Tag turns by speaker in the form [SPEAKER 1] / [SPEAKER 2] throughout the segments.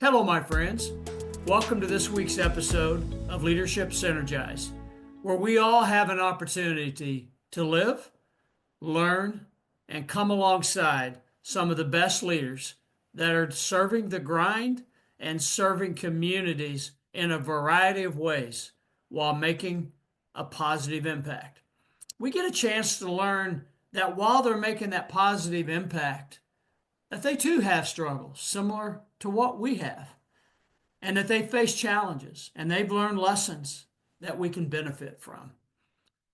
[SPEAKER 1] Hello, my friends. Welcome to this week's episode of Leadership Synergized, where we all have an opportunity to live, learn, and come alongside some of the best leaders that are serving the grind and serving communities in a variety of ways while making a positive impact. We get a chance to learn that while they're making that positive impact, that they too have struggles similar to what we have, and that they face challenges and they've learned lessons that we can benefit from.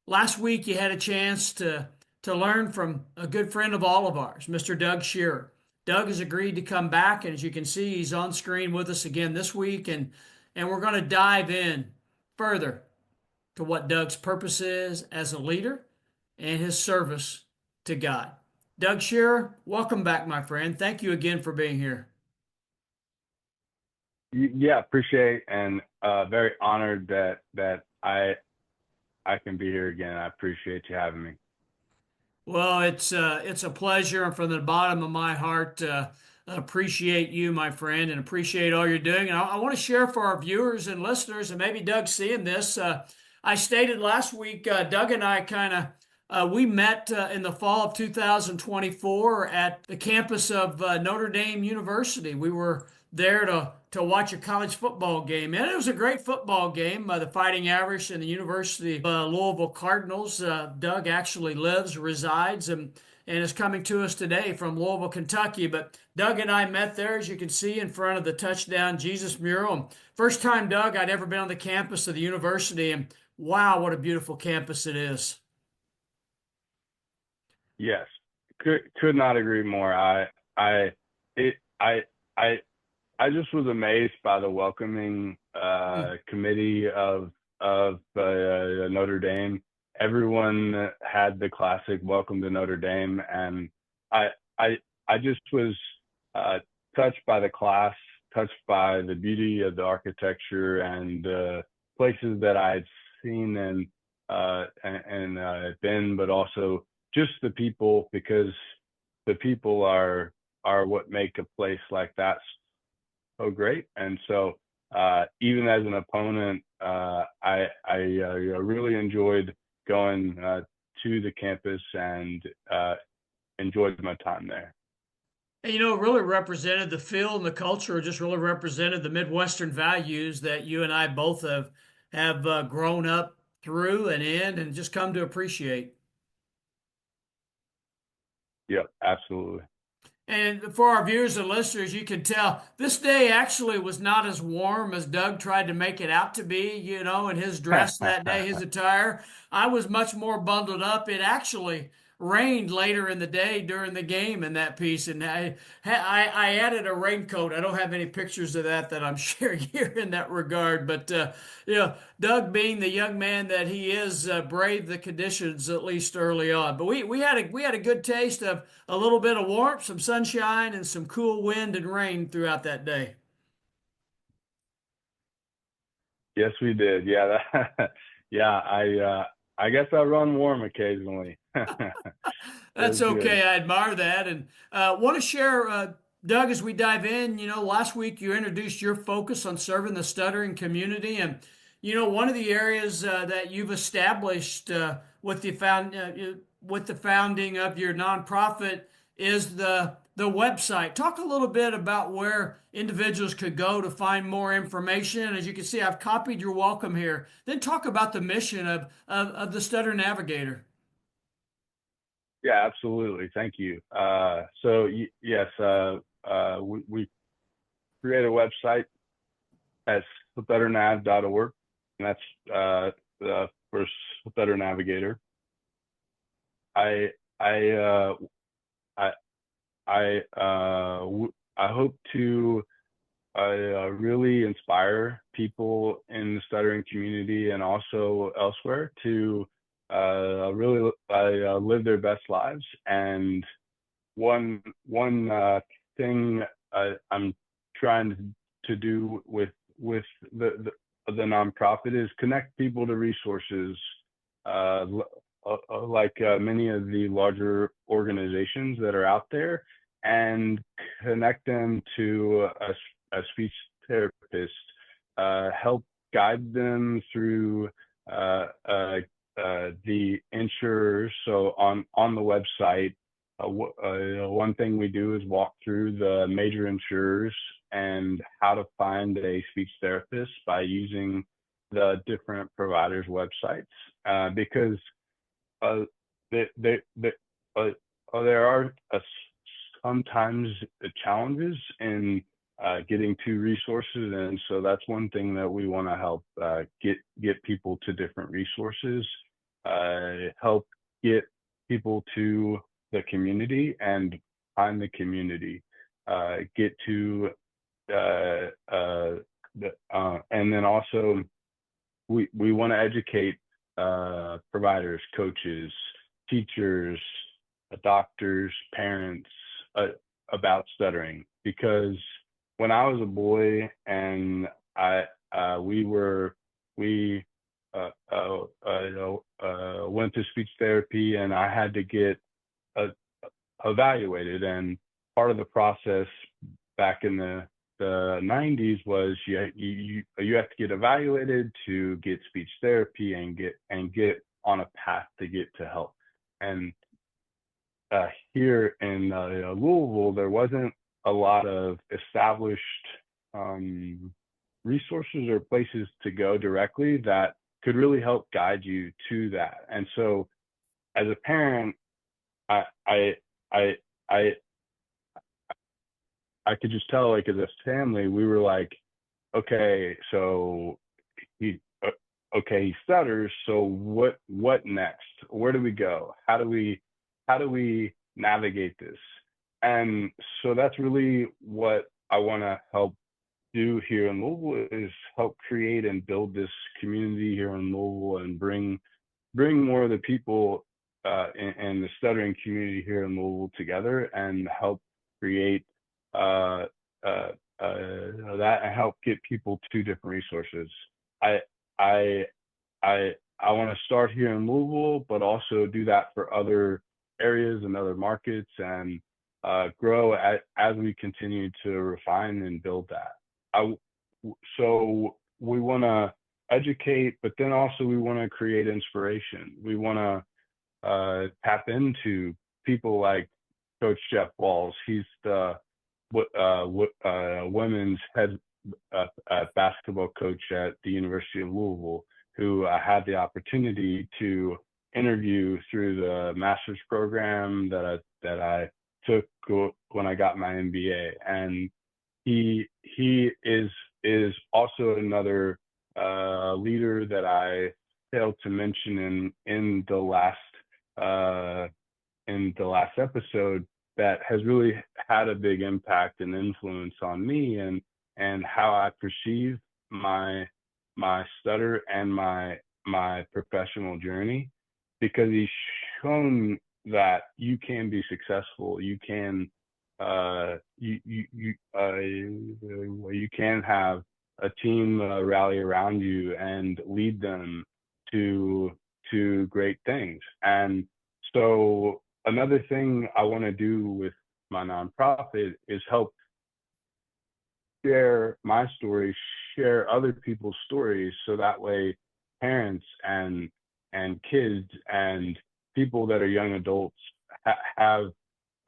[SPEAKER 1] Last week, you had a chance to learn from a good friend of all of ours, Mr. Doug Shearer. Doug has agreed to come back, and as you can see, he's on screen with us again this week, and we're going to dive in further to what Doug's purpose is as a leader and his service to God. Doug Shearer, welcome back, my friend. Thank you again for being here.
[SPEAKER 2] Yeah, appreciate and very honored that I can be here again. I appreciate you having me.
[SPEAKER 1] Well, it's a pleasure, and from the bottom of my heart, appreciate you, my friend, and appreciate all you're doing. And I want to share for our viewers and listeners, and maybe Doug's seeing this. I stated last week, Doug and I we met in the fall of 2024 at the campus of Notre Dame University. We were there to watch a college football game, and it was a great football game. The Fighting Irish and the University of Louisville Cardinals. Doug actually resides, and is coming to us today from Louisville, Kentucky. But Doug and I met there, as you can see, in front of the Touchdown Jesus mural. First time, Doug, I'd ever been on the campus of the university, and wow, what a beautiful campus it is.
[SPEAKER 2] Yes, could not agree more. It, I just was amazed by the welcoming committee of Notre Dame. Everyone had the classic "Welcome to Notre Dame," and I just was touched by the class, touched by the beauty of the architecture and places that I'd seen and been, but also just the people, because the people are what make a place like that so great. And so even as an opponent, I really enjoyed going to the campus and enjoyed my time there.
[SPEAKER 1] And, you know, it really represented the feel and the culture, just really represented the Midwestern values that you and I both have grown up through and in and just come to appreciate.
[SPEAKER 2] Yep, absolutely.
[SPEAKER 1] And for our viewers and listeners, you can tell this day actually was not as warm as Doug tried to make it out to be, you know, in his dress that day, his attire. I was much more bundled up. It actually rained later in the day during the game in that piece, and I added a raincoat. I don't have any pictures of that I'm sharing here in that regard, but you know, Doug, being the young man that he is, braved the conditions at least early on. But we had a good taste of a little bit of warmth, some sunshine, and some cool wind and rain throughout that day.
[SPEAKER 2] Yes, we did. Yeah, yeah. I guess I run warm occasionally.
[SPEAKER 1] That's
[SPEAKER 2] Feels good.
[SPEAKER 1] okay. I admire that, and want to share, Doug, as we dive in. You know, last week you introduced your focus on serving the stuttering community, and you know, one of the areas that you've established with the founding of your nonprofit is the website. Talk a little bit about where individuals could go to find more information. As you can see, I've copied your welcome here. Then talk about the mission of the Stutter Navigator.
[SPEAKER 2] Yeah, absolutely. Thank you. Yes, we create a website at stutternav.org, and that's for Stutter Navigator. I hope to really inspire people in the stuttering community and also elsewhere to really live their best lives. And one thing I'm trying to do with the nonprofit is connect people to resources like many of the larger organizations that are out there, and connect them to speech therapist, help guide them through the insurers. So on the website, one thing we do is walk through the major insurers and how to find a speech therapist by using the different providers' websites, because there are sometimes challenges in getting to resources, and so that's one thing that we want to help get people to different resources, help get people to the community and find the community, get to and then also we want to educate providers, coaches, teachers, doctors, parents about stuttering, because when I was a boy and we went to speech therapy, and I had to get evaluated, and part of the process back in the 90s was you have to get evaluated to get speech therapy and get on a path to get to help. And here in Louisville, there wasn't a lot of established resources or places to go directly that could really help guide you to that. And so, as a parent, I could just tell, like, as a family, we were like, okay, so he stutters. So what next? Where do we go? How do we navigate this? And so that's really what I want to help do here in Louisville, is help create and build this community here in Louisville, and bring more of the people in the stuttering community here in Louisville together, and help create that, and help get people to different resources. I want to start here in Louisville, but also do that for other areas and other markets, and grow as we continue to refine and build that. So we want to educate, but then also we want to create inspiration. We want to tap into people like Coach Jeff Walls. He's the women's head basketball coach at the University of Louisville, who I had the opportunity to interview through the master's program that I took when I got my MBA. And he is also another leader that I failed to mention in the last episode, that has really had a big impact and influence on me, and how I perceive my stutter and my professional journey, because he's shown that you can be successful. You can you can have a team rally around you and lead them to great things. And so another thing I want to do with my nonprofit is help share my story, share other people's stories, so that way parents and kids and people that are young adults have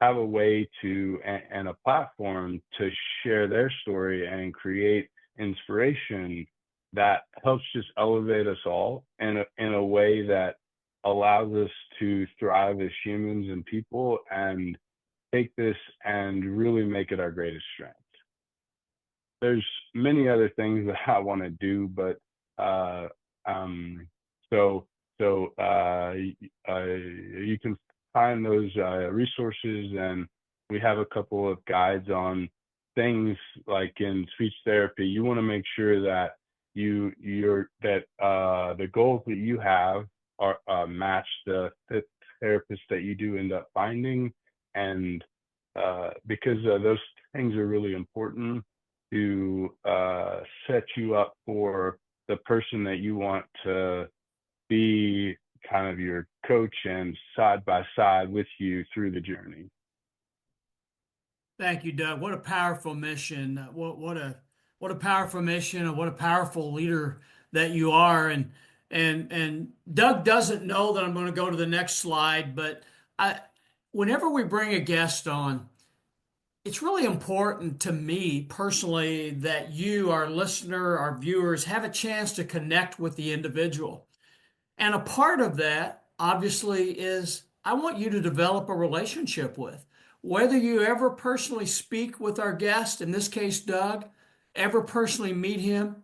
[SPEAKER 2] a way to, and a platform to share their story and create inspiration that helps just elevate us all in a way that allows us to thrive as humans and people, and take this and really make it our greatest strength. There's many other things that I want to do, but you can find those resources, and we have a couple of guides on things like in speech therapy. You want to make sure that the goals that you have are match the therapist that you do end up finding, and because those things are really important to set you up for the person that you want to be, kind of your coach and side by side with you through the journey.
[SPEAKER 1] Thank you, Doug. What a powerful mission. What a powerful mission, and what a powerful leader that you are. And Doug doesn't know that I'm going to go to the next slide, but I whenever we bring a guest on, it's really important to me personally that you, our listener, our viewers, have a chance to connect with the individual. And a part of that, obviously, is I want you to develop a relationship with. Whether you ever personally speak with our guest, in this case, Doug, ever personally meet him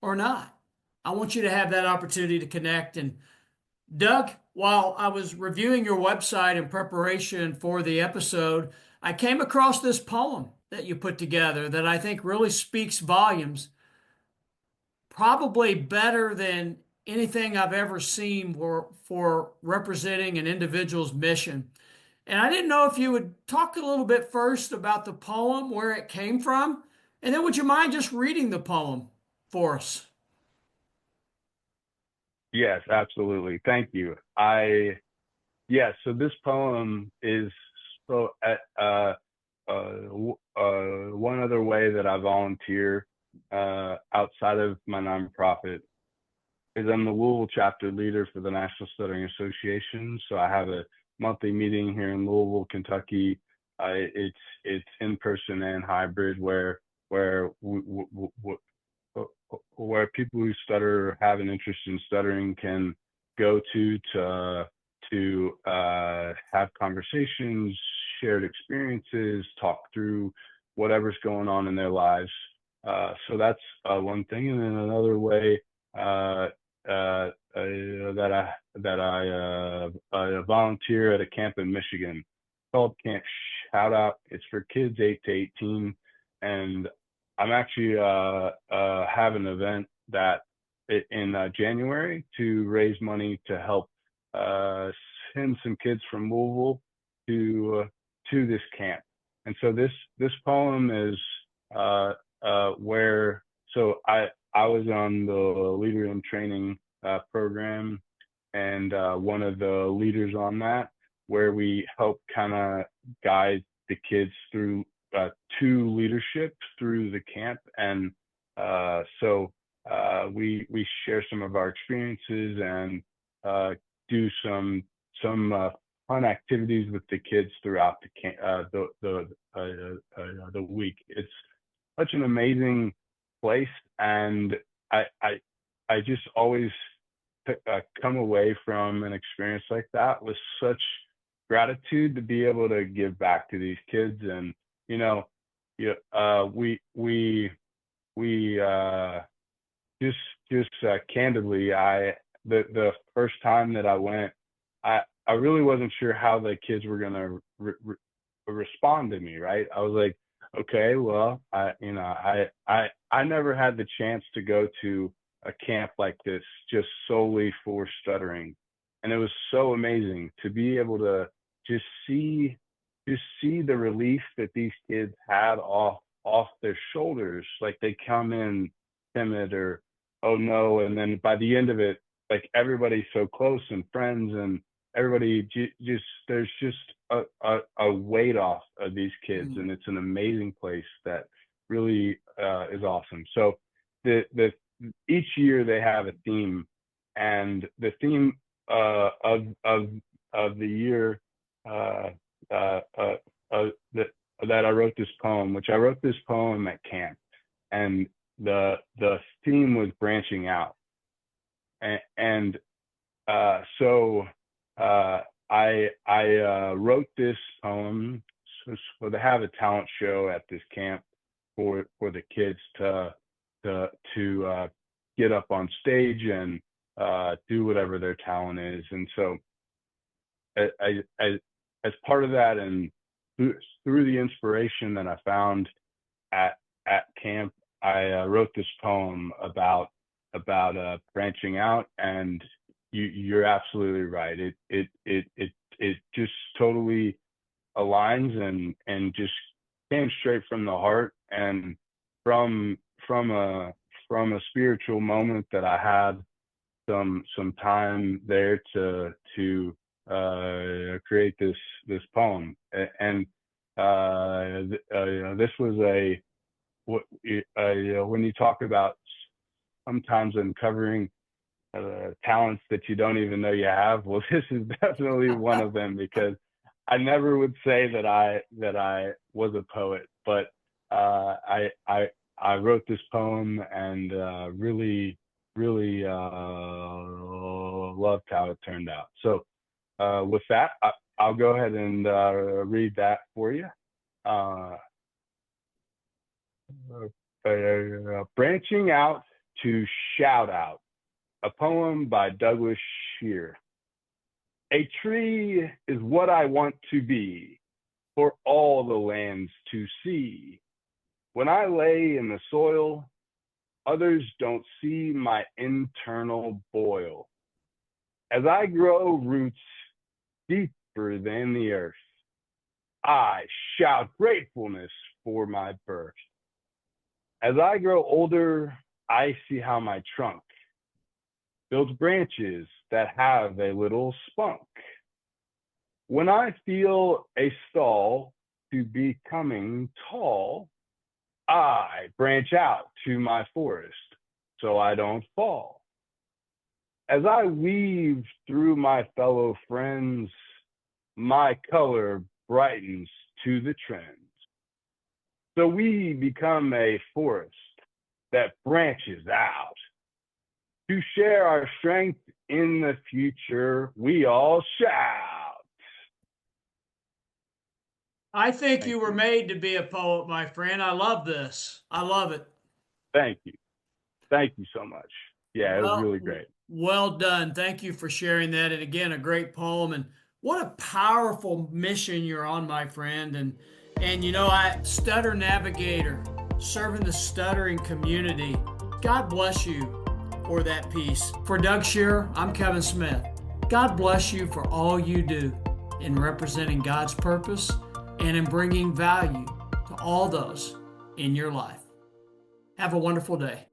[SPEAKER 1] or not, I want you to have that opportunity to connect. And Doug, while I was reviewing your website in preparation for the episode, I came across this poem that you put together that I think really speaks volumes, probably better than anything I've ever seen for representing an individual's mission. And I didn't know if you would talk a little bit first about the poem, where it came from, and then would you mind just reading the poem for us?
[SPEAKER 2] Yes, absolutely. Thank you. So this poem is so one other way that I volunteer outside of my nonprofit is I'm the Louisville chapter leader for the National Stuttering Association. So I have a monthly meeting here in Louisville, Kentucky. It's in person and hybrid, where where people who stutter or have an interest in stuttering can go to have conversations, shared experiences, talk through whatever's going on in their lives. So that's one thing, and then another way I volunteer at a camp in Michigan called Camp Shout Out. It's for kids 8 to 18, and I'm actually have an event that in January to raise money to help send some kids from Louisville to this camp. And so this poem is where I was on the leader in training program, and one of the leaders on that, where we help kind of guide the kids through to leadership through the camp. And we share some of our experiences and do some fun activities with the kids throughout the week. It's such an amazing place, and I just always come away from an experience like that with such gratitude to be able to give back to these kids. And you know, we just candidly, the first time that I went, I really wasn't sure how the kids were gonna respond to me. Right? I was like, okay, well, I never had the chance to go to a camp like this just solely for stuttering, and it was so amazing to be able to just see the relief that these kids had off their shoulders. Like they come in timid or oh no, and then by the end of it, like everybody's so close and friends, and everybody just there's just a weight off of these kids,
[SPEAKER 1] Mm.
[SPEAKER 2] and it's an amazing place that really is awesome. So the each year they have a theme, and the theme of the year uh, uh, uh, that I wrote this poem, which I wrote this poem at camp, and the theme was branching out, and so I wrote this poem so they have a talent show at this camp for the kids to get up on stage and do whatever their talent is. And so as part of that, and through the inspiration that I found at camp, I wrote this poem about branching out. And you're absolutely right. It just totally aligns and just came straight from the heart, and from a spiritual moment that I had some time there to create this poem. And This was when you talk about sometimes uncovering talents that you don't even know you have. Well, this is definitely one of them, because I never would say that I was a poet, but I wrote this poem and really loved how it turned out. So with that, I'll go ahead and read that for you. Branching out to shout out, a poem by Douglas Shearer. A tree is what I want to be for all the lands to see. When I lay in the soil, others don't see my internal boil. As I grow roots deeper than the earth, I shout gratefulness for my birth. As I grow older, I see how my trunk builds branches that have a little spunk. When I feel a stall to becoming tall, I branch out to my forest so I don't fall. As I weave through my fellow friends, my color brightens to the trends. So we become a forest that branches out. To share our strength in the future, we all shout.
[SPEAKER 1] I think you were made to be a poet, my friend. I love this. I love it.
[SPEAKER 2] Thank you. Thank you so much. Yeah, it was really great.
[SPEAKER 1] Well done. Thank you for sharing that. And again, a great poem. And what a powerful mission you're on, my friend. And Stutter Navigator, serving the stuttering community. God bless you for that piece. For Doug Shearer, I'm Kevin Smith. God bless you for all you do in representing God's purpose and in bringing value to all those in your life. Have a wonderful day.